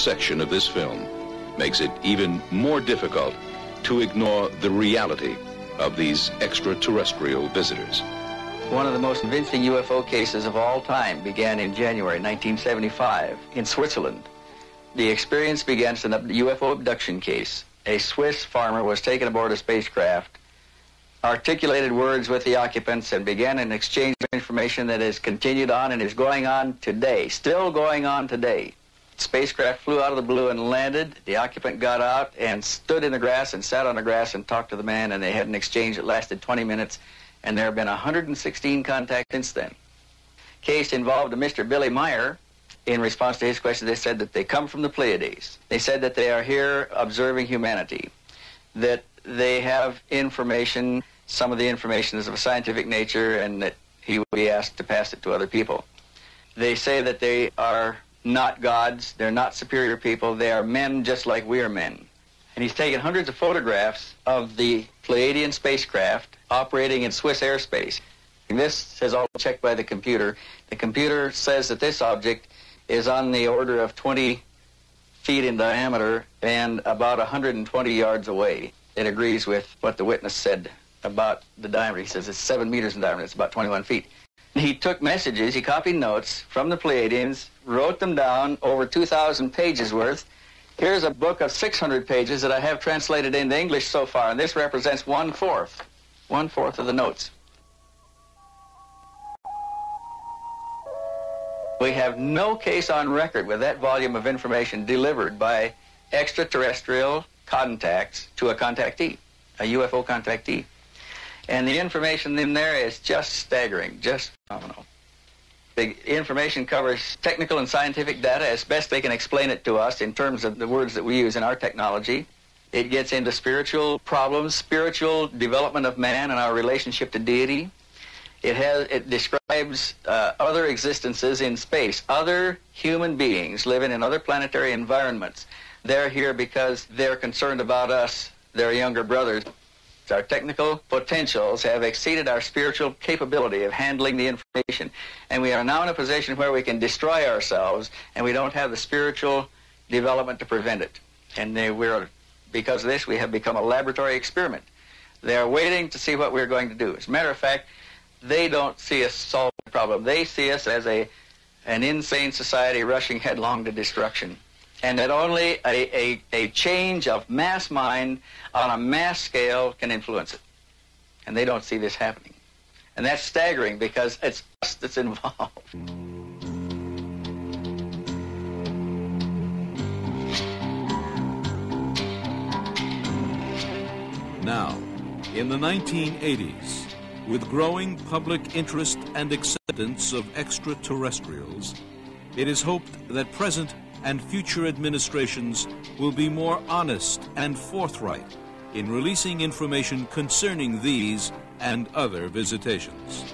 section of this film makes it even more difficult to ignore the reality of these extraterrestrial visitors. One of the most convincing UFO cases of all time began in January 1975 in Switzerland. The experience begins in a UFO abduction case. A Swiss farmer was taken aboard a spacecraft, articulated words with the occupants, and began an exchange of information that has continued on and is going on today, still going on today. The spacecraft flew out of the blue and landed. The occupant got out and stood in the grass and sat on the grass and talked to the man, and they had an exchange that lasted 20 minutes, and there have been 116 contacts since then. Case involved a Mr. Billy Meier. In response to his question, they said that they come from the Pleiades. They said that they are here observing humanity, that they have information, some of the information is of a scientific nature, and that he will be asked to pass it to other people. They say that they are not gods, they're not superior people, they are men just like we are men. And he's taken hundreds of photographs of the Pleiadian spacecraft operating in Swiss airspace. And this is all checked by the computer. The computer says that this object is on the order of 20 feet in diameter and about 120 yards away. It agrees with what the witness said about the diameter. He says it's 7 meters in diameter. It's about 21 feet. He took messages, he copied notes from the Pleiadians, wrote them down, over 2,000 pages worth. Here's a book of 600 pages that I have translated into English so far, and this represents one-fourth of the notes. We have no case on record with that volume of information delivered by extraterrestrial contacts to a contactee, a UFO contactee. And the information in there is just staggering, just phenomenal. The information covers technical and scientific data as best they can explain it to us in terms of the words that we use in our technology. It gets into spiritual problems, spiritual development of man and our relationship to deity. It describes other existences in space, other human beings living in other planetary environments. They're here because they're concerned about us, their younger brothers. Our technical potentials have exceeded our spiritual capability of handling the information, and we are now in a position where we can destroy ourselves, and we don't have the spiritual development to prevent it. And because of this, we have become a laboratory experiment. They are waiting to see what we're going to do. As a matter of fact, they don't see us solve the problem. They see us as an insane society rushing headlong to destruction. And that only a change of mass mind on a mass scale can influence it. And they don't see this happening. And that's staggering because it's us that's involved. Now, in the 1980s, with growing public interest and acceptance of extraterrestrials, it is hoped that present and future administrations will be more honest and forthright in releasing information concerning these and other visitations.